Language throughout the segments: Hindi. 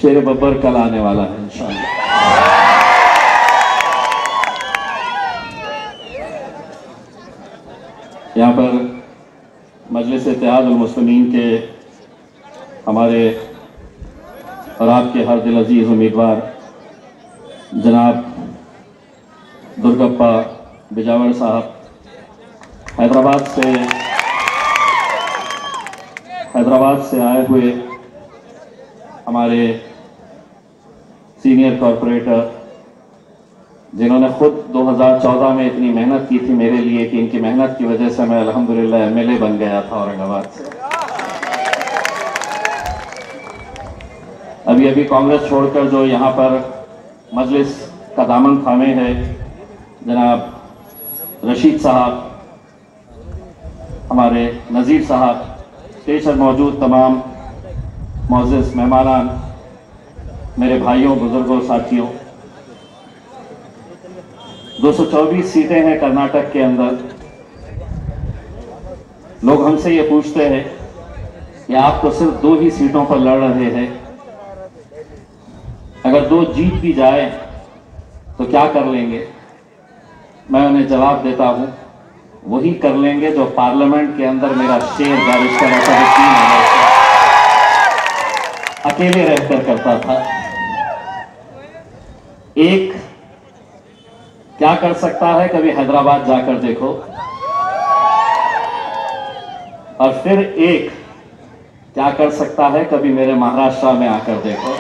शेर बब्बर कल आने वाला है इंशाअल्लाह। यहाँ पर मजलिस इत्तेहाद उल मुस्लिमीन के हमारे और आपके हर दिल अजीज उम्मीदवार जनाब दुर्गप्पा बिजावर साहब हैदराबाद से आए हुए हमारे सीनियर कॉरपोरेटर, जिन्होंने खुद 2014 में इतनी मेहनत की थी मेरे लिए कि इनकी मेहनत की वजह से मैं अल्हम्दुलिल्लाह एमएलए बन गया था औरंगाबाद से। अभी अभी कांग्रेस छोड़कर जो यहाँ पर मजलिस का दामन थामे हैं जनाब रशीद साहब, हमारे नज़ीर साहब, स्टेज पर मौजूद तमाम मोअज़्ज़िज़ मेहमानान, मेरे भाइयों, बुजुर्गों, साथियों, 224 सीटें हैं कर्नाटक के अंदर। लोग हमसे ये पूछते हैं कि आप तो सिर्फ 2 ही सीटों पर लड़ रहे हैं, अगर 2 जीत भी जाए तो क्या कर लेंगे? मैं उन्हें जवाब देता हूं, वही कर लेंगे जो पार्लियामेंट के अंदर मेरा शेर बैरिस्टर असदुद्दीन अकेले रहकर करता था। एक क्या कर सकता है, कभी हैदराबाद जाकर देखो, और फिर एक क्या कर सकता है, कभी मेरे महाराष्ट्र में आकर देखो।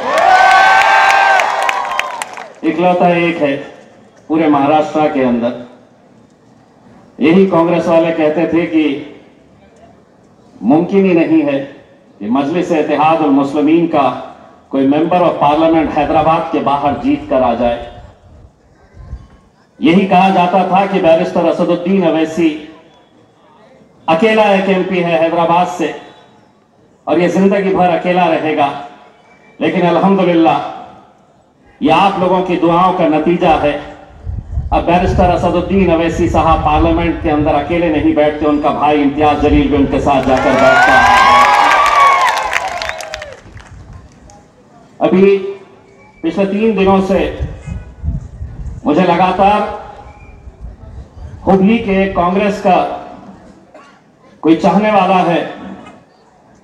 इकलौता एक है पूरे महाराष्ट्र के अंदर। यही कांग्रेस वाले कहते थे कि मुमकिन ही नहीं है कि मजलिस इत्तेहाद उल मुस्लिमीन का कोई मेंबर ऑफ पार्लियामेंट हैदराबाद के बाहर जीत कर आ जाए। यही कहा जाता था कि बैरिस्टर असदुद्दीन अवैसी अकेला एक एमपी है हैदराबाद से और ये जिंदगी भर अकेला रहेगा। लेकिन अल्हम्दुलिल्लाह ये आप लोगों की दुआओं का नतीजा है। अब बैरिस्टर असदुद्दीन अवैसी साहब पार्लियामेंट के अंदर अकेले नहीं बैठते, उनका भाई इम्तियाज जलील भी उनके साथ जाकर बैठता है। अभी पिछले 3 दिनों से मुझे लगातार हुबली के कांग्रेस का कोई चाहने वाला है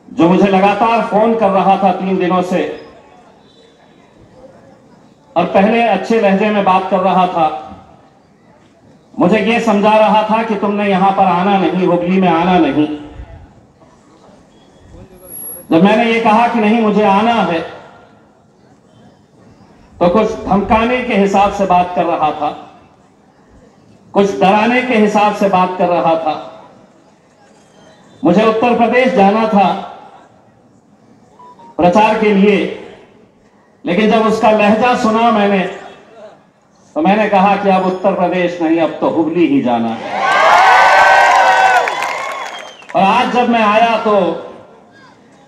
जो मुझे लगातार फोन कर रहा था 3 दिनों से, और पहले अच्छे लहजे में बात कर रहा था, मुझे यह समझा रहा था कि तुमने यहां पर आना नहीं, हुबली में आना नहीं। जब मैंने ये कहा कि नहीं मुझे आना है, तो कुछ धमकाने के हिसाब से बात कर रहा था, कुछ डराने के हिसाब से बात कर रहा था। मुझे उत्तर प्रदेश जाना था प्रचार के लिए, लेकिन जब उसका लहजा सुना मैंने, तो मैंने कहा कि अब उत्तर प्रदेश नहीं, अब तो हुबली ही जाना है। और आज जब मैं आया तो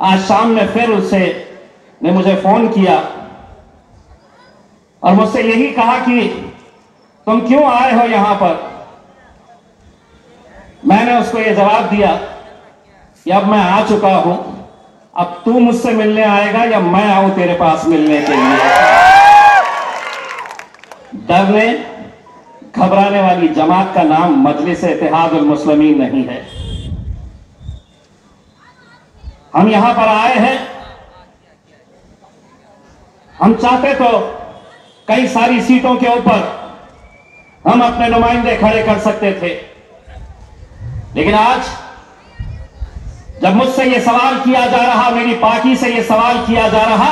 आज शाम में फिर उसने मुझे फोन किया और मुझसे यही कहा कि तुम क्यों आए हो यहां पर। मैंने उसको यह जवाब दिया कि अब मैं आ चुका हूं, अब तू मुझसे मिलने आएगा या मैं आऊं तेरे पास मिलने के लिए। डरने घबराने वाली जमात का नाम मजलिस इत्तेहाद उल मुस्लिमीन नहीं है। हम यहां पर आए हैं, हम चाहते तो कई सारी सीटों के ऊपर हम अपने नुमाइंदे खड़े कर सकते थे, लेकिन आज जब मुझसे यह सवाल किया जा रहा, मेरी पार्टी से यह सवाल किया जा रहा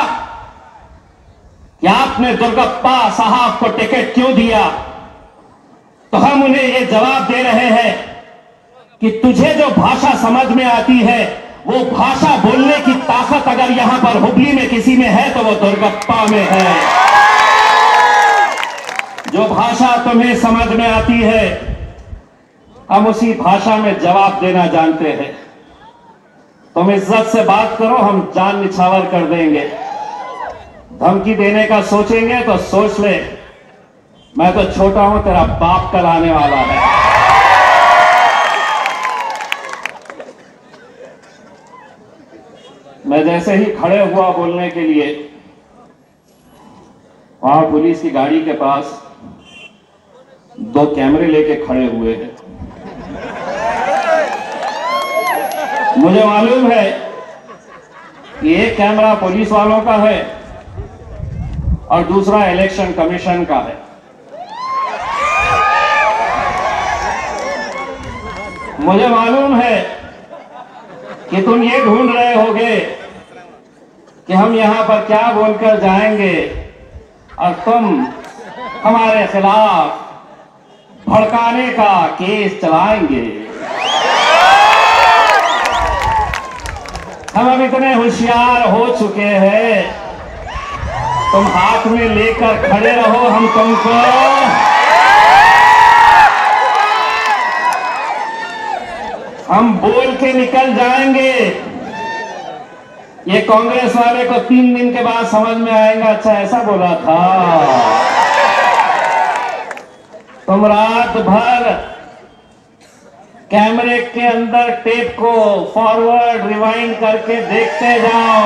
कि आपने दुर्गप्पा साहब को टिकट क्यों दिया, तो हम उन्हें यह जवाब दे रहे हैं कि तुझे जो भाषा समझ में आती है, वो भाषा बोलने की ताकत अगर यहां पर हुबली में किसी में है तो वो दुर्गप्पा में है। जो भाषा तुम्हें समझ में आती है, हम उसी भाषा में जवाब देना जानते हैं। तुम इज्जत से बात करो, हम जान निछावर कर देंगे। धमकी देने का सोचेंगे तो सोच ले, मैं तो छोटा हूं, तेरा बाप कल आने वाला है। मैं जैसे ही खड़े हुआ बोलने के लिए वहां पुलिस की गाड़ी के पास 2 कैमरे लेके खड़े हुए हैं। मुझे मालूम है कि एक कैमरा पुलिस वालों का है और दूसरा इलेक्शन कमीशन का है। मुझे मालूम है कि तुम ये ढूंढ रहे होगे कि हम यहां पर क्या बोलकर जाएंगे और तुम हमारे खिलाफ भड़काने का केस चलाएंगे। हम अब इतने होशियार हो चुके हैं, तुम हाथ में लेकर खड़े रहो, हम तुमको हम बोल के निकल जाएंगे। ये कांग्रेस वाले को 3 दिन के बाद समझ में आएगा, अच्छा ऐसा बोला था। तुम रात भर कैमरे के अंदर टेप को फॉरवर्ड रिवाइंड करके देखते जाओ,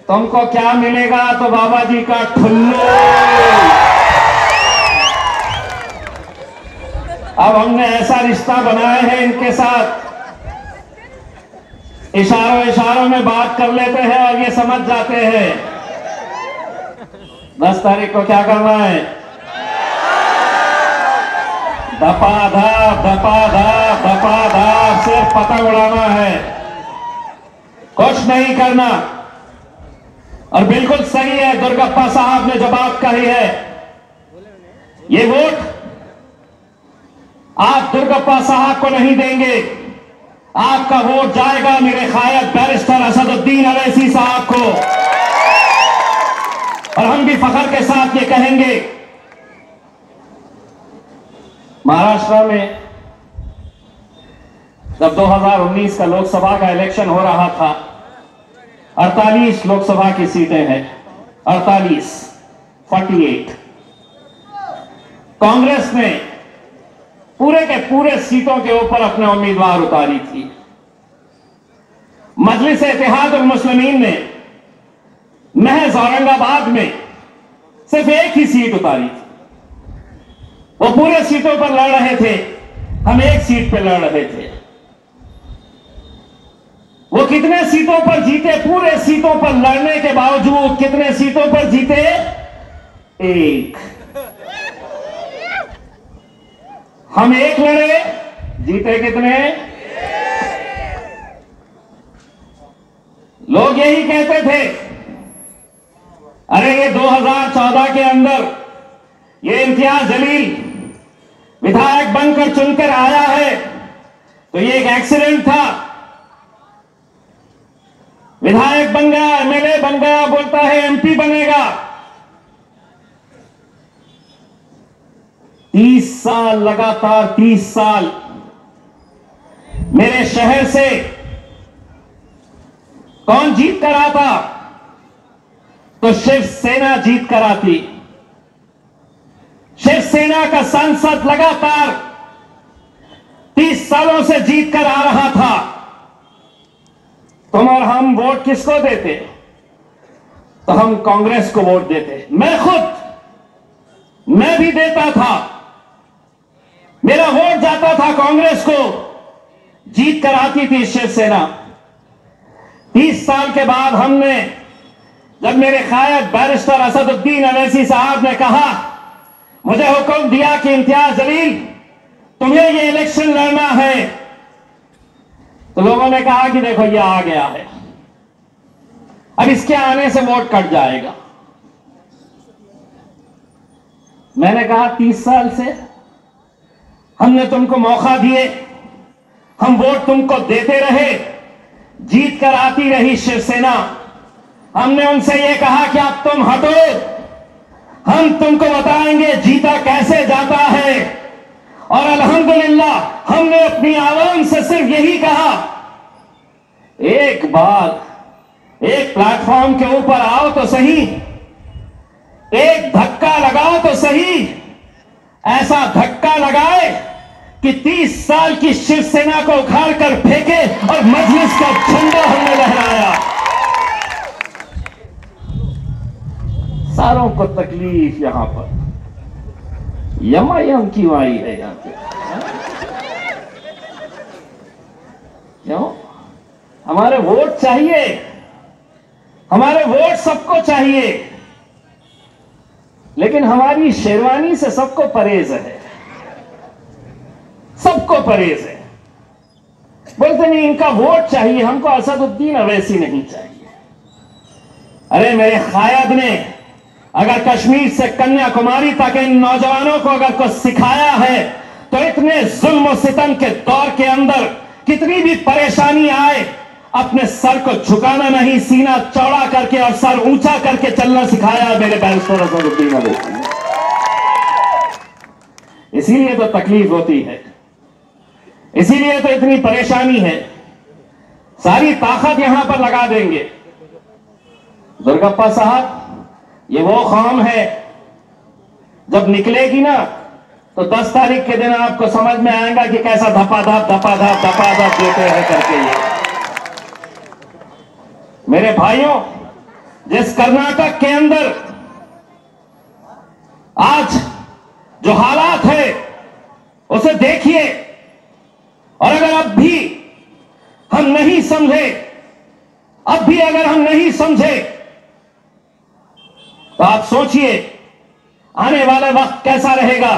तुमको क्या मिलेगा? तो बाबा जी का ठुल्लू। अब हमने ऐसा रिश्ता बनाया है इनके साथ, इशारों में बात कर लेते हैं और ये समझ जाते हैं 10 तारीख को क्या करना है। धपाधप सिर्फ पतंग उड़ाना है, कुछ नहीं करना। और बिल्कुल सही है दुर्गप्पा साहब ने जो बात कही है, ये वोट आप दुर्गप्पा साहब को नहीं देंगे, आपका वोट जाएगा मेरे कायद बैरिस्टर असदुद्दीन अवैसी साहब को। और हम भी फख्र के साथ ये कहेंगे, महाराष्ट्र में जब 2019 का लोकसभा का इलेक्शन हो रहा था, 48 लोकसभा की सीटें हैं, 48 कांग्रेस ने पूरे के पूरे सीटों के ऊपर अपने उम्मीदवार उतारी थी। मजलिस इत्तेहादुल मुस्लिमीन ने महज औरंगाबाद में सिर्फ एक ही सीट उतारी थी। वो पूरे सीटों पर लड़ रहे थे, हम एक सीट पर लड़ रहे थे। वो कितने सीटों पर जीते? पूरे सीटों पर लड़ने के बावजूद कितने सीटों पर जीते? 1। हम 1 लड़े, जीते कितने? लोग यही कहते थे, अरे ये 2014 के अंदर ये इम्तियाज जलील विधायक बनकर चुनकर आया है तो ये एक एक्सीडेंट था, विधायक बन गया, एमएलए बन गया, बोलता है एमपी बनेगा। 30 साल लगातार 30 साल मेरे शहर से कौन जीत कर आता? तो शिवसेना जीत कर आती। शिवसेना का सांसद लगातार 30 सालों से जीत कर आ रहा था। तुम और हम वोट किसको देते? तो हम कांग्रेस को वोट देते। मैं भी देता था, मेरा वोट जाता था कांग्रेस को, जीत कर आती थी शिवसेना। 30 साल के बाद हमने, जब मेरे कायद बैरिस्टर असदुद्दीन अवैसी साहब ने कहा, मुझे हुक्म दिया कि इम्तियाज जलील तुम्हें ये इलेक्शन लड़ना है, तो लोगों ने कहा कि देखो ये आ गया है, अब इसके आने से वोट कट जाएगा। मैंने कहा 30 साल से हमने तुमको मौका दिए, हम वोट तुमको देते रहे, जीत कर आती रही शिवसेना। हमने उनसे यह कहा कि अब तुम हटो, हम तुमको बताएंगे जीता कैसे जाता है। और अल्हम्दुलिल्लाह हमने अपनी आवाम से सिर्फ यही कहा, एक बार एक प्लेटफॉर्म के ऊपर आओ तो सही, एक धक्का लगाओ तो सही, ऐसा धक्का लगाए कि 30 साल की शिवसेना को उखाड़ कर फेंके और मजलिस का झंडा हमने लहराया। सारों को तकलीफ यहां पर यम क्यों आई है यहां पे? क्यों? हमारे वोट चाहिए, हमारे वोट सबको चाहिए, लेकिन हमारी शेरवानी से सबको परहेज है, सबको परहेज है। बोलते नहीं इनका वोट चाहिए, हमको असदुद्दीन अवैसी नहीं चाहिए। अरे मेरे कायद ने अगर कश्मीर से कन्याकुमारी तक इन नौजवानों को अगर कुछ सिखाया है तो इतने जुल्म और सितम के दौर के अंदर कितनी भी परेशानी आए अपने सर को झुकाना नहीं, सीना चौड़ा करके और सर ऊंचा करके चलना सिखाया मेरे बैरिस्टर असदुद्दीन अवैसी ने। इसीलिए तो तकलीफ होती है, इसीलिए तो इतनी परेशानी है। सारी ताकत यहां पर लगा देंगे। दुर्गप्पा साहब, ये वो कौम है जब निकलेगी ना तो 10 तारीख के दिन आपको समझ में आएगा कि कैसा धपाधप देते हैं करके। ये मेरे भाइयों, जिस कर्नाटक के अंदर आज जो हालात है उसे देखिए, और अगर अब भी हम नहीं समझे, अब भी अगर हम नहीं समझे तो आप सोचिए आने वाला वक्त कैसा रहेगा।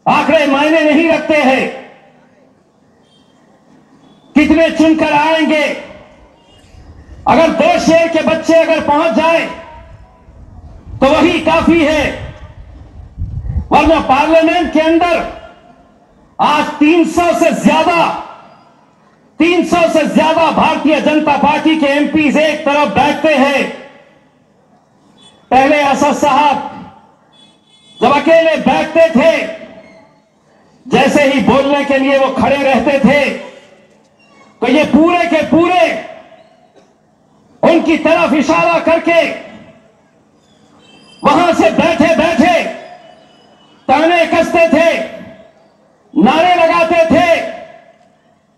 आंकड़े मायने नहीं रखते हैं, कितने चुनकर आएंगे। अगर 2 शेर के बच्चे अगर पहुंच जाए तो वही काफी है, वरना पार्लियामेंट के अंदर आज 300 से ज्यादा भारतीय जनता पार्टी के एमपीज एक तरफ बैठते हैं। पहले असद साहब जब अकेले बैठते थे, जैसे ही बोलने के लिए वो खड़े रहते थे तो ये पूरे के पूरे उनकी तरफ इशारा करके वहां से बैठे बैठे ताने कसते थे, नारे लगाते थे।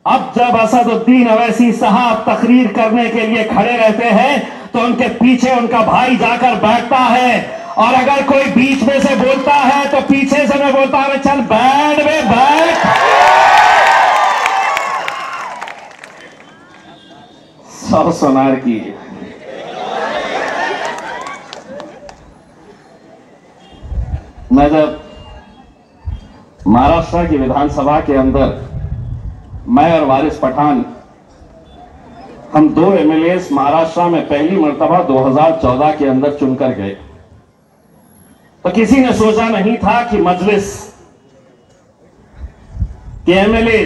अब जब असदुद्दीन अवैसी साहब तकरीर करने के लिए खड़े रहते हैं तो उनके पीछे उनका भाई जाकर बैठता है, और अगर कोई बीच में से बोलता है तो पीछे से मैं बोलता हूं चल बैठ वे बैठ। सौ सोनार की। मैं जब महाराष्ट्र की विधानसभा के अंदर मैं और वारिस पठान हम 2 एमएलए महाराष्ट्र में पहली मर्तबा 2014 के अंदर चुनकर गए, तो किसी ने सोचा नहीं था कि मजलिस के एमएलए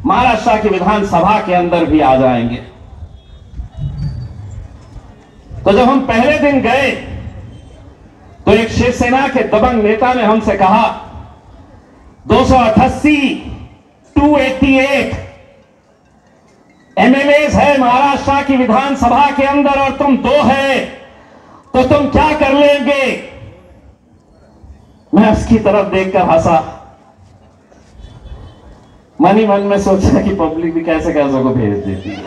महाराष्ट्र की विधानसभा के अंदर भी आ जाएंगे। तो जब हम पहले दिन गए तो एक शिवसेना के दबंग नेता ने हमसे कहा 288 एमएलए है महाराष्ट्र की विधानसभा के अंदर और तुम 2 है, तो तुम क्या कर लेंगे? मैं उसकी तरफ देखकर हंसा, मन ही मन में सोचा कि पब्लिक भी कैसे कैसे को भेज देती है,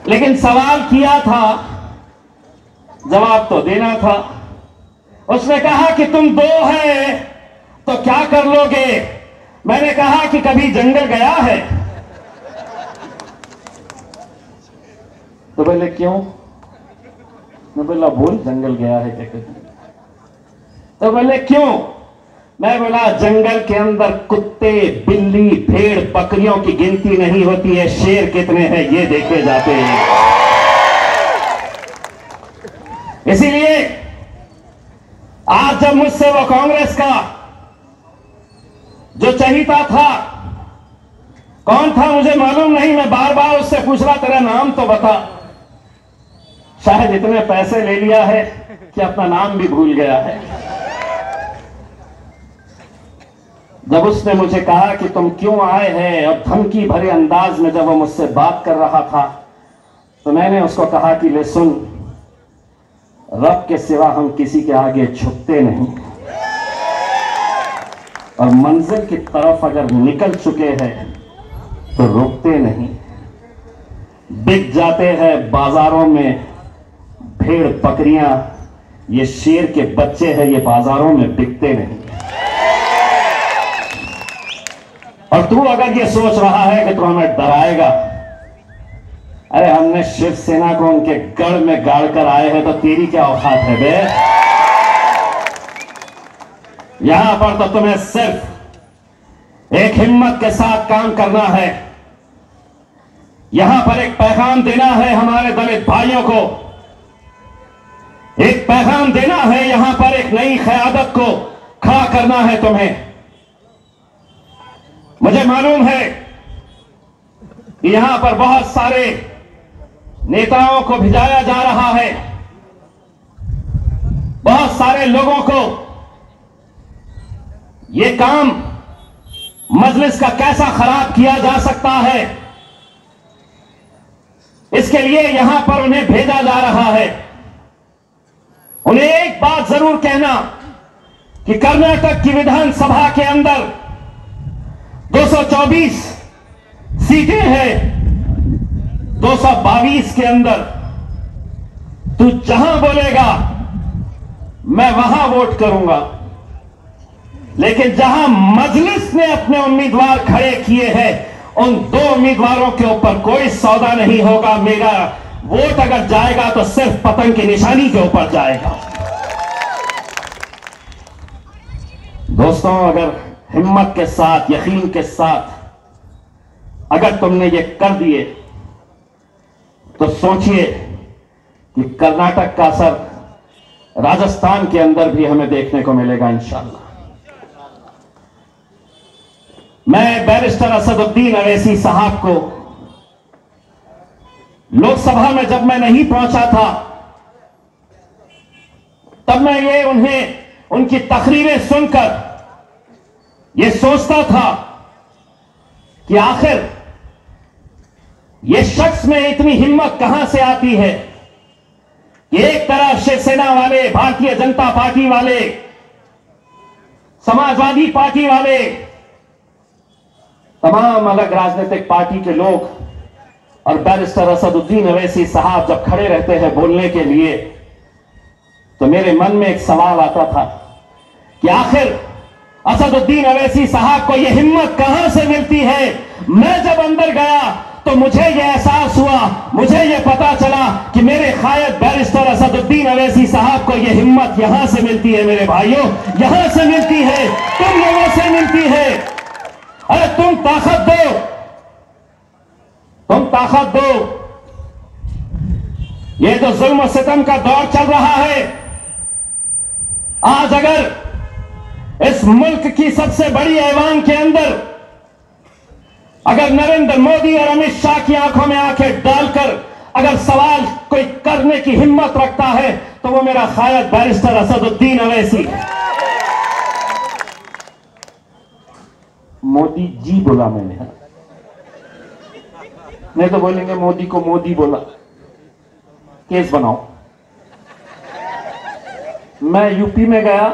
लेकिन सवाल किया था, जवाब तो देना था। उसने कहा कि तुम 2 है तो क्या कर लोगे? मैंने कहा कि कभी जंगल गया है? तो बोले क्यों? मैं बोला बोल जंगल गया है क्या कभी? तो बोले क्यों? मैं बोला जंगल के अंदर कुत्ते, बिल्ली, भेड़, बकरियों की गिनती नहीं होती है, शेर कितने हैं ये देखे जाते हैं। इसीलिए आज जब मुझसे वो कांग्रेस का जो चहीता था, कौन था मुझे मालूम नहीं, मैं बार बार उससे पूछ रहा तेरा नाम तो बता, शायद इतने पैसे ले लिया है कि अपना नाम भी भूल गया है। जब उसने मुझे कहा कि तुम क्यों आए हैं, और धमकी भरे अंदाज में जब वो मुझसे बात कर रहा था, तो मैंने उसको कहा कि ले सुन, रब के सिवा हम किसी के आगे झुकते नहीं, और मंजिल की तरफ अगर निकल चुके हैं तो रुकते नहीं। बिक जाते हैं बाजारों में भेड़ बकरियां, ये शेर के बच्चे हैं, ये बाजारों में बिकते नहीं। और तू अगर ये सोच रहा है कि तू हमें डराएगा, अरे हमने शिवसेना को उनके गढ़ में गाड़ कर आए हैं, तो तेरी क्या औकात है बे? यहां पर तो तुम्हें सिर्फ एक हिम्मत के साथ काम करना है। यहां पर एक पैगाम देना है हमारे दलित भाइयों को, एक पैगाम देना है, यहां पर एक नई क़यादत को खड़ा करना है तुम्हें। मुझे मालूम है कि यहां पर बहुत सारे नेताओं को भिजाया जा रहा है, बहुत सारे लोगों को यह काम मजलिस का कैसा खराब किया जा सकता है, इसके लिए यहां पर उन्हें भेजा जा रहा है। उन्हें एक बात जरूर कहना कि कर्नाटक की विधानसभा के अंदर 224 सीटें हैं, 222 के अंदर तू जहां बोलेगा मैं वहां वोट करूंगा, लेकिन जहां मजलिस ने अपने उम्मीदवार खड़े किए हैं, उन 2 उम्मीदवारों के ऊपर कोई सौदा नहीं होगा। मेरा वोट अगर जाएगा तो सिर्फ पतंग की निशानी के ऊपर जाएगा। दोस्तों, अगर हिम्मत के साथ, यकीन के साथ अगर तुमने ये कर दिए, तो सोचिए कि कर्नाटक का असर राजस्थान के अंदर भी हमें देखने को मिलेगा इंशाअल्लाह। मैं बैरिस्टर असदुद्दीन अवैसी साहब को लोकसभा में जब मैं नहीं पहुंचा था, तब मैं ये उनकी तकरीरें सुनकर ये सोचता था कि आखिर ये शख्स में इतनी हिम्मत कहां से आती है कि एक तरफ शिवसेना वाले, भारतीय जनता पार्टी वाले, समाजवादी पार्टी वाले, तमाम अलग राजनीतिक पार्टी के लोग और बैरिस्टर असदुद्दीन अवैसी साहब जब खड़े रहते हैं बोलने के लिए, तो मेरे मन में एक सवाल आता था कि आखिर असदुद्दीन अवैसी साहब को यह हिम्मत कहां से मिलती है। मैं जब अंदर गया तो मुझे यह एहसास हुआ, मुझे यह पता चला कि मेरे कायद बैरिस्टर असदुद्दीन अवैसी साहब को यह हिम्मत यहां से मिलती है। मेरे भाइयों, यहां से मिलती है, तुम लोगों से मिलती है। अरे तुम ताकत दो, तुम ताकत दो। ये जो जुल्म सितम का दौर चल रहा है, आज अगर इस मुल्क की सबसे बड़ी ऐवान के अंदर अगर नरेंद्र मोदी और अमित शाह की आंखों में आंखें डालकर अगर सवाल कोई करने की हिम्मत रखता है, तो वो मेरा कायद बैरिस्टर असदुद्दीन अवैसी। मोदी जी बोला मैंने, नहीं तो बोलेंगे मोदी को मोदी बोला, केस बनाओ। मैं यूपी में गया,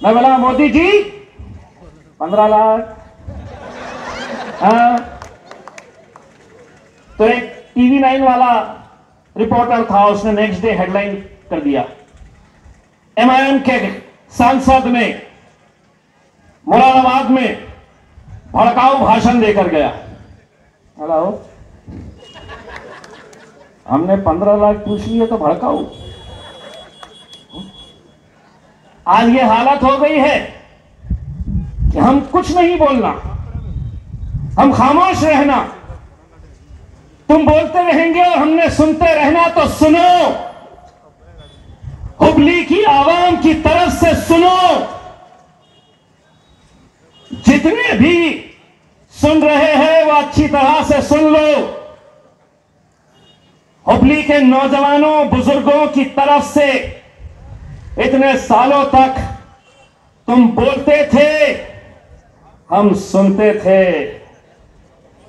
मैं बोला मोदी जी 15 लाख। हाँ, तो एक टीवी 9 वाला रिपोर्टर था, उसने नेक्स्ट डे हेडलाइन कर दिया, एमआईएम के सांसद ने मुरादाबाद में भड़काऊ भाषण देकर गया। हेलो, हमने 15 लाख पूछ लिए तो भड़काऊ। आज ये हालत हो गई है कि हम कुछ नहीं बोलना, हम खामोश रहना। तुम बोलते रहेंगे और हमने सुनते रहना, तो सुनो, हुबली की आवाम की तरफ से सुनो। जितने भी सुन रहे हैं वो अच्छी तरह से सुन लो। हुबली के नौजवानों, बुजुर्गों की तरफ से इतने सालों तक तुम बोलते थे, हम सुनते थे,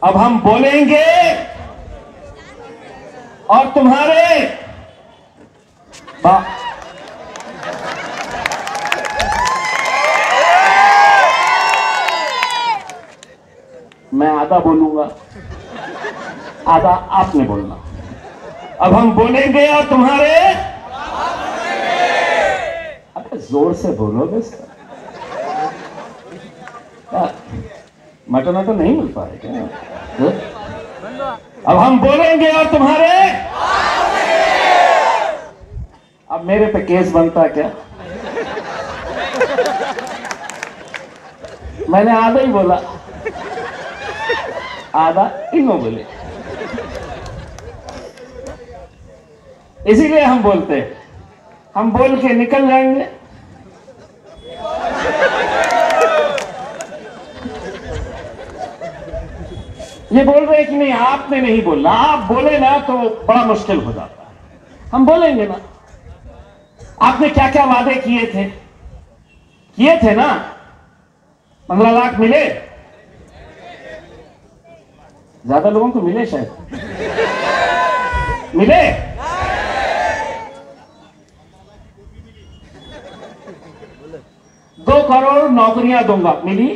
अब हम बोलेंगे और तुम्हारे मैं आधा बोलूंगा, आधा आपने बोलना। अब हम बोलेंगे और तुम्हारे जोर से बोलोगे सर। मटन तो नहीं मिल पाए क्या? अब हम बोलेंगे और तुम्हारे अब मेरे पे केस बनता क्या? मैंने आधा ही बोला, आधा इनो बोले, इसीलिए हम बोलते हैं। हम बोल के निकल जाएंगे, ये बोल रहे हैं कि नहीं आपने नहीं बोलना, आप बोले ना तो बड़ा मुश्किल हो जाता है। हम बोलेंगे ना, आपने क्या क्या वादे किए थे ना? 15 लाख मिले? ज्यादा लोगों को मिले शायद, मिले? दो करोड़ नौकरियां दूंगा, मिली?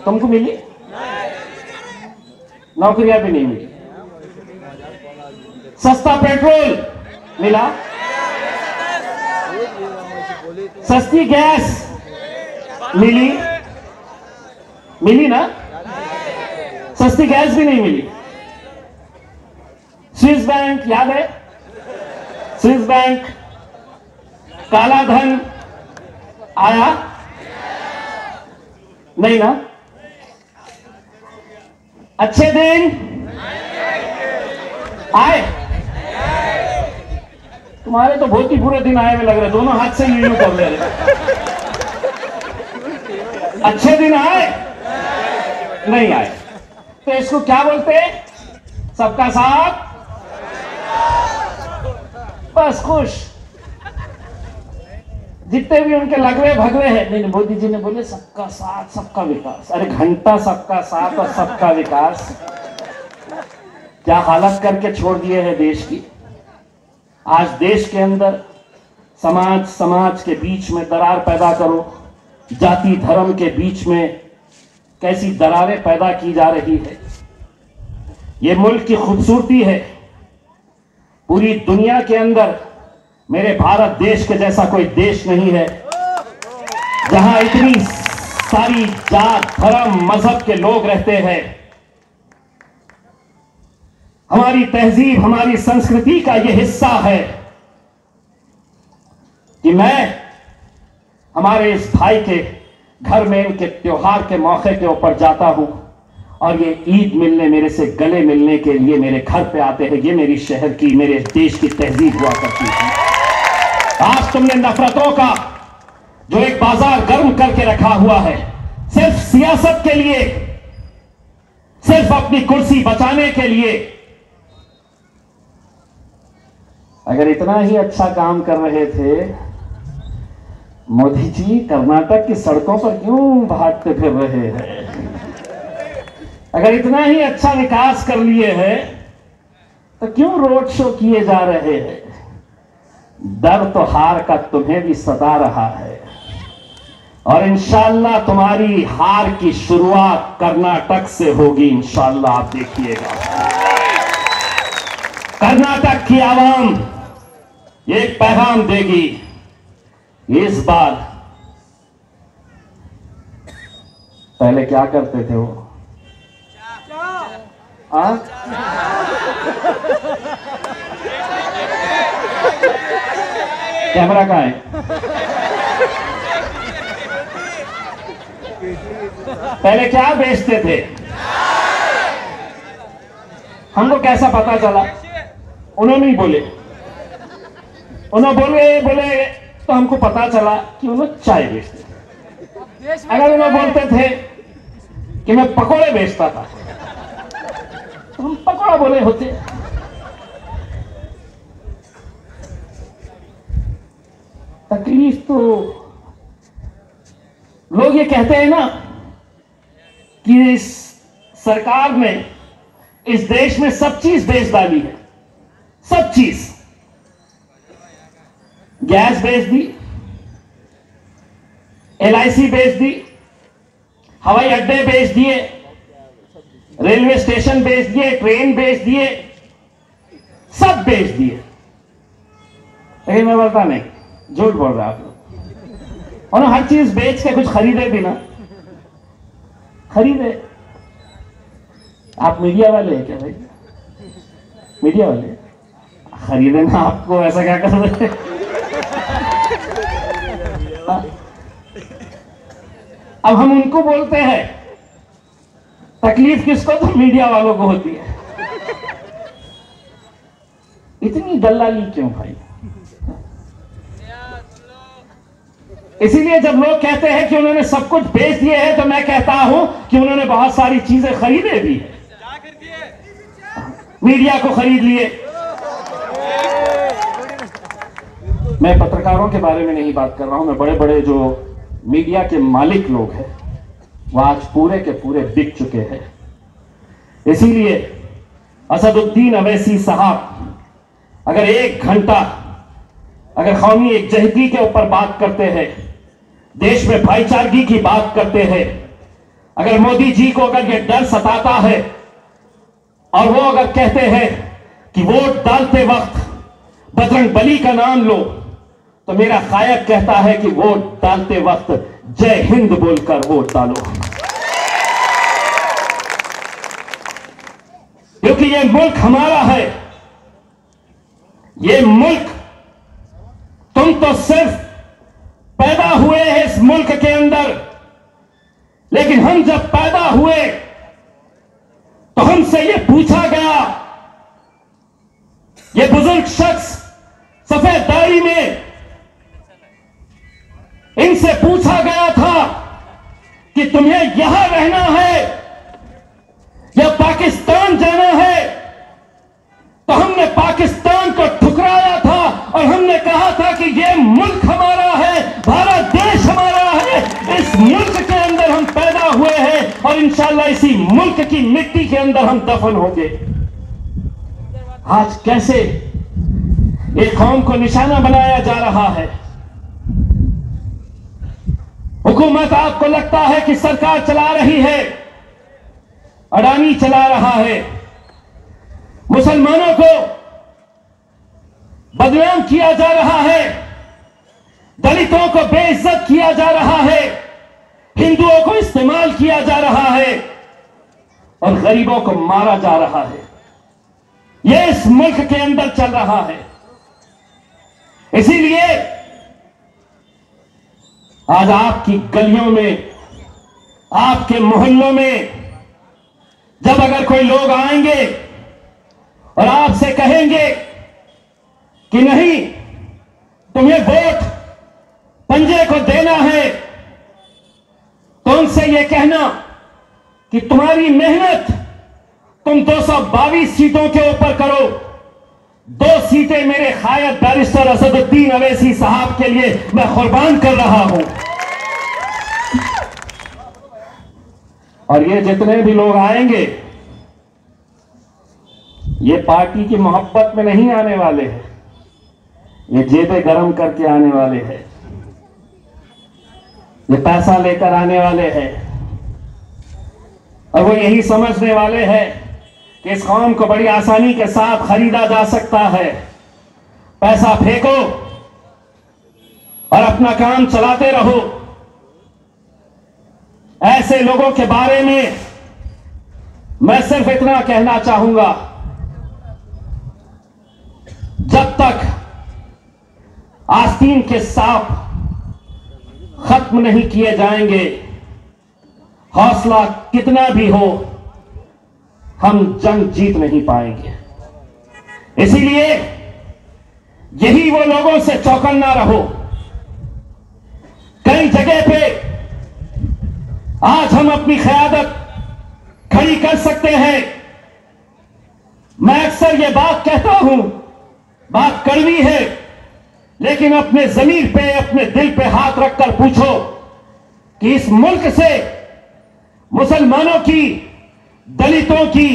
तुमको मिली? नौकरियां भी नहीं मिली। सस्ता पेट्रोल मिला? सस्ती गैस मिली? मिली ना? सस्ती गैस भी नहीं मिली। स्विस बैंक याद है? स्विस बैंक, काला धन आया? नहीं ना? अच्छे दिन आए? तुम्हारे तो बहुत ही बुरे दिन आए हुए लग रहे, दोनों हाथ से यूं कर ले रहे। अच्छे दिन आए? नहीं आए। तो इसको क्या बोलते हैं? सबका साथ, बस खुश। जितने भी उनके लगवे भगवे हैं, नहीं मोदी जी ने बोले सबका साथ सबका विकास। अरे घंटा सबका साथ और सबका विकास, क्या हालत करके छोड़ दिए हैं देश की। आज देश के अंदर समाज के बीच में दरार पैदा करो, जाति धर्म के बीच में कैसी दरारें पैदा की जा रही है। ये मुल्क की खूबसूरती है। पूरी दुनिया के अंदर मेरे भारत देश के जैसा कोई देश नहीं है जहां इतनी सारी जात धर्म मजहब के लोग रहते हैं। हमारी तहजीब हमारी संस्कृति का यह हिस्सा है कि मैं हमारे इस भाई के घर में इनके त्योहार के मौके के ऊपर जाता हूं और ये ईद मिलने, मेरे से गले मिलने के लिए मेरे घर पे आते हैं। ये मेरी शहर की, मेरे देश की तहजीब हुआ करती है। आज तुमने नफरतों का जो एक बाजार गर्म करके रखा हुआ है, सिर्फ सियासत के लिए, सिर्फ अपनी कुर्सी बचाने के लिए। अगर इतना ही अच्छा काम कर रहे थे मोदी जी, कर्नाटक की सड़कों पर क्यों भागते फिर रहे हैं? अगर इतना ही अच्छा विकास कर लिए हैं तो क्यों रोड शो किए जा रहे हैं? डर तो हार का तुम्हें भी सता रहा है और इंशाअल्लाह तुम्हारी हार की शुरुआत कर्नाटक से होगी। इंशाअल्लाह आप देखिएगा, कर्नाटक की आवाम ये एक पैगाम देगी। इस बार, पहले क्या करते थे वो? कैमरा कहाँ है? पहले क्या बेचते थे? हमको कैसा पता चला? उन्होंने ही बोले, उन्होंने बोले तो हमको पता चला कि उन्होंने चाय बेचते थे। अगर उन्होंने बोलते थे कि मैं पकोड़े बेचता था तो हम पकोड़ा बोले होते। तकलीफ तो लोग ये कहते हैं ना कि इस सरकार ने इस देश में सब चीज बेच डाली है, सब चीज। गैस बेच दी, LIC बेच दी, हवाई अड्डे बेच दिए, रेलवे स्टेशन बेच दिए, ट्रेन बेच दिए, सब बेच दिए। लेकिन मैं बोलता नहीं, झूठ बोल रहे आप लोग। और हर चीज बेच के कुछ खरीदे भी ना, खरीदे। आप मीडिया वाले हैं क्या भाई? मीडिया वाले खरीदे ना, आपको ऐसा क्या कर रहे? अब हम उनको बोलते हैं, तकलीफ किसको? तो मीडिया वालों को होती है। इतनी दलाली क्यों भाई? इसीलिए जब लोग कहते हैं कि उन्होंने सब कुछ बेच दिए है, तो मैं कहता हूं कि उन्होंने बहुत सारी चीजें खरीदे भी है। मीडिया को खरीद लिए। मैं पत्रकारों के बारे में नहीं बात कर रहा हूं, मैं बड़े बड़े जो मीडिया के मालिक लोग हैं वो आज पूरे के पूरे बिक चुके हैं। इसीलिए असदुद्दीन अवैसी साहब अगर 1 घंटा अगर कौमी एकजहती के ऊपर बात करते हैं, देश में भाईचारगी की बात करते हैं, अगर मोदी जी को अगर यह डर सताता है और वो अगर कहते हैं कि वोट डालते वक्त बजरंग बली का नाम लो, तो मेरा कायक कहता है कि वोट डालते वक्त जय हिंद बोलकर वोट डालो, क्योंकि यह मुल्क हमारा है। यह मुल्क, तुम तो सिर्फ पैदा हुए हैं इस मुल्क के अंदर, लेकिन हम जब पैदा हुए तो हमसे यह पूछा गया, यह बुजुर्ग शख्स सफेद दाढ़ी में, इनसे पूछा गया था कि तुम्हें यहां रहना है या पाकिस्तान जाना है, तो हमने पाकिस्तान को ठुकराया था और हमने कहा था कि यह मुल्क हमारा है, भारत देश हमारा है, इस मुल्क के अंदर हम पैदा हुए हैं और इंशाअल्लाह इसी मुल्क की मिट्टी के अंदर हम दफन होंगे। आज कैसे एक कौम को निशाना बनाया जा रहा है? हुकूमत आपको लगता है कि सरकार चला रही है, अडानी चला रहा है, मुसलमानों को बदनाम किया जा रहा है, दलितों को बेइज्जत किया जा रहा है, हिंदुओं को इस्तेमाल किया जा रहा है और गरीबों को मारा जा रहा है। यह इस मुल्क के अंदर चल रहा है। इसीलिए आज आपकी गलियों में, आपके मोहल्लों में जब अगर कोई लोग आएंगे और आपसे कहेंगे कि नहीं तुम्हें वोट पंजे को देना है, तो उनसे यह कहना कि तुम्हारी मेहनत तुम 222 सीटों के ऊपर करो, 2 सीटें मेरे खायद बैरिस्टर असदुद्दीन अवैसी साहब के लिए मैं कुर्बान कर रहा हूं। और ये जितने भी लोग आएंगे, ये पार्टी की मोहब्बत में नहीं आने वाले हैं, ये जेबें गरम करके आने वाले हैं, ये पैसा लेकर आने वाले हैं और वो यही समझने वाले हैं कि इस कौम को बड़ी आसानी के साथ खरीदा जा सकता है। पैसा फेंको और अपना काम चलाते रहो। ऐसे लोगों के बारे में मैं सिर्फ इतना कहना चाहूंगा, जब तक आस्तीन के सांप खत्म नहीं किए जाएंगे, हौसला कितना भी हो, हम जंग जीत नहीं पाएंगे। इसीलिए यही वो लोगों से चौकन्ना रहो। कई जगह पे आज हम अपनी क़यादत खड़ी कर सकते हैं। मैं अक्सर ये बात कहता हूं, बात कड़वी है, लेकिन अपने ज़मीर पे, अपने दिल पे हाथ रखकर पूछो कि इस मुल्क से मुसलमानों की, दलितों की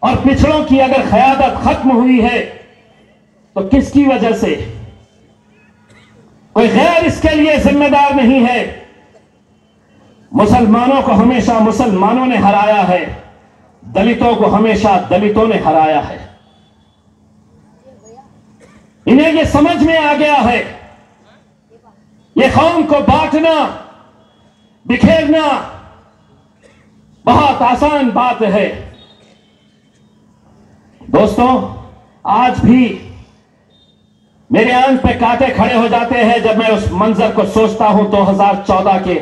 और पिछड़ों की अगर क़यादत खत्म हुई है तो किसकी वजह से? कोई गैर इसके लिए जिम्मेदार नहीं है। मुसलमानों को हमेशा मुसलमानों ने हराया है, दलितों को हमेशा दलितों ने हराया है। इन्हें यह समझ में आ गया है ये कौम को बांटना, बिखेरना बहुत आसान बात है। दोस्तों, आज भी मेरे आंख पे कांटे खड़े हो जाते हैं जब मैं उस मंजर को सोचता हूं 2014 के।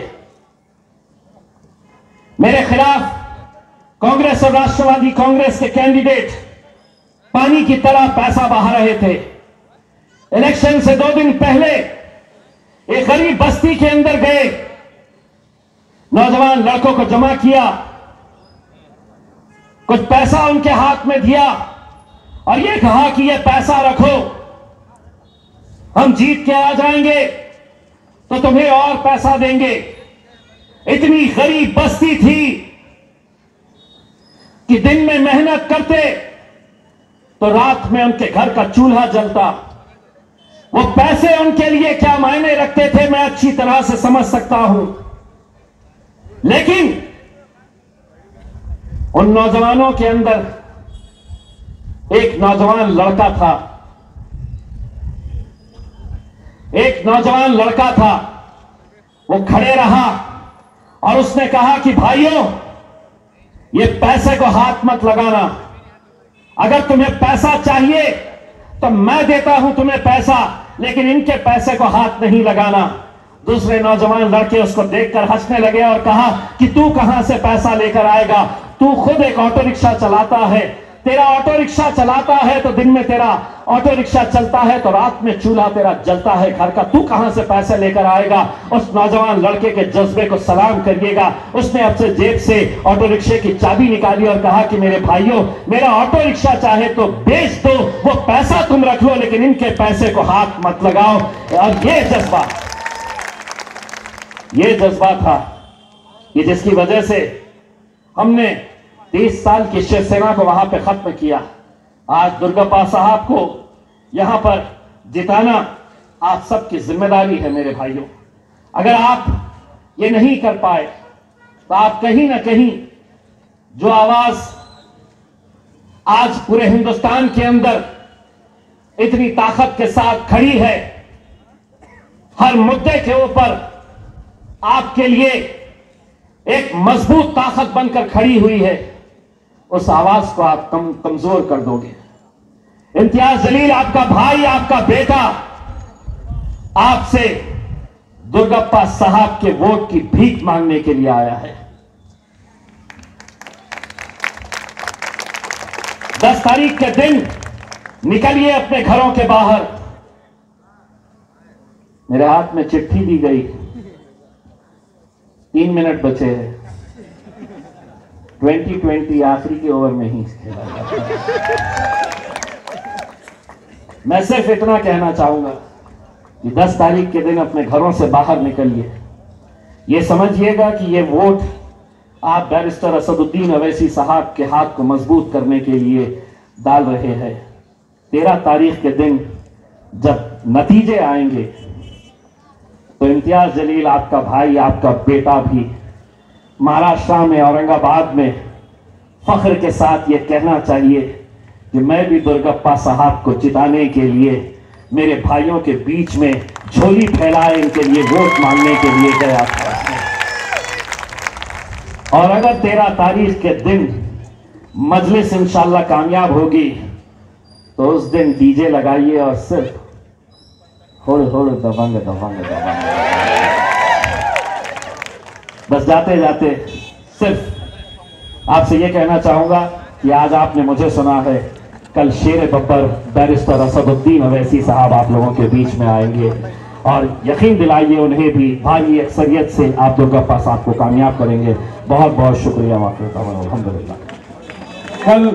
मेरे खिलाफ कांग्रेस और राष्ट्रवादी कांग्रेस के कैंडिडेट पानी की तरह पैसा बहा रहे थे। इलेक्शन से 2 दिन पहले एक गरीब बस्ती के अंदर गए, नौजवान लड़कों को जमा किया, कुछ पैसा उनके हाथ में दिया और यह कहा कि यह पैसा रखो, हम जीत के आ जाएंगे तो तुम्हें और पैसा देंगे। इतनी गरीब बस्ती थी कि दिन में मेहनत करते तो रात में उनके घर का चूल्हा जलता। वो पैसे उनके लिए क्या मायने रखते थे मैं अच्छी तरह से समझ सकता हूं, लेकिन उन नौजवानों के अंदर एक नौजवान लड़का था, एक नौजवान लड़का था। वो खड़े रहा और उसने कहा कि भाइयों, ये पैसे को हाथ मत लगाना, अगर तुम्हें पैसा चाहिए तो मैं देता हूं तुम्हें पैसा, लेकिन इनके पैसे को हाथ नहीं लगाना। दूसरे नौजवान लड़के उसको देखकर हंसने लगे और कहा कि तू कहां से पैसा लेकर आएगा, तू खुद एक ऑटो रिक्शा चलाता है, तेरा ऑटो रिक्शा चलाता है तो दिन में तेरा ऑटो रिक्शा चलता है तो रात में चूल्हा तेरा जलता है घर का, तू कहां से पैसे लेकर आएगा। उस नौजवान लड़के के जज्बे को सलाम करिएगा। उसने अपने जेब से ऑटो रिक्शे की चाबी निकाली और कहा कि मेरे भाइयों, मेरा ऑटो रिक्शा चाहे तो बेच दो, वो पैसा तुम रख लो, लेकिन इनके पैसे को हाथ मत लगाओ। और ये जज्बा था ये जिसकी वजह से हमने 30 साल की शिवसेना को वहां पे खत्म किया। आज दुर्गप्पा साहब को यहां पर जिताना आप सबकी जिम्मेदारी है मेरे भाइयों। अगर आप ये नहीं कर पाए तो आप कहीं ना कहीं जो आवाज आज पूरे हिंदुस्तान के अंदर इतनी ताकत के साथ खड़ी है, हर मुद्दे के ऊपर आपके लिए एक मजबूत ताकत बनकर खड़ी हुई है, उस आवाज को आप कमजोर कर दोगे। इम्तियाज जलील आपका भाई, आपका बेटा आपसे दुर्गप्पा साहब के वोट की भीख मांगने के लिए आया है। 10 तारीख के दिन निकलिए अपने घरों के बाहर। मेरे हाथ में चिट्ठी दी गई, 3 मिनट बचे हैं। 2020 आखिरी के ओवर में ही मैं सिर्फ इतना कहना चाहूंगा कि 10 तारीख के दिन अपने घरों से बाहर निकलिए। ये समझिएगा कि ये वोट आप बैरिस्टर असदुद्दीन अवैसी साहब के हाथ को मजबूत करने के लिए डाल रहे हैं। 13 तारीख के दिन जब नतीजे आएंगे तो इम्तियाज जलील आपका भाई, आपका बेटा भी महाराष्ट्र में औरंगाबाद में फख्र के साथ ये कहना चाहिए कि मैं भी दुर्गप्पा साहब को जिताने के लिए मेरे भाइयों के बीच में झोली फैलाए इनके लिए वोट मांगने के लिए गया था। और अगर 13 तारीख के दिन मजलिस इंशाल्लाह कामयाब होगी तो उस दिन डीजे लगाइए और सिर्फ होड़ होड़ दबंग दबंग दबंग, बस जाते जाते सिर्फ आपसे यह कहना चाहूंगा कि आज आपने मुझे सुना है, कल शेर बब्बर बैरिस्टर असदुद्दीन अवैसी साहब आप लोगों के बीच में आएंगे और यकीन दिलाइए उन्हें भी भारी अक्सरियत से आप दुर्गप्पा साहब को कामयाब करेंगे। बहुत बहुत शुक्रिया। अल्हम्दुलिल्लाह। कल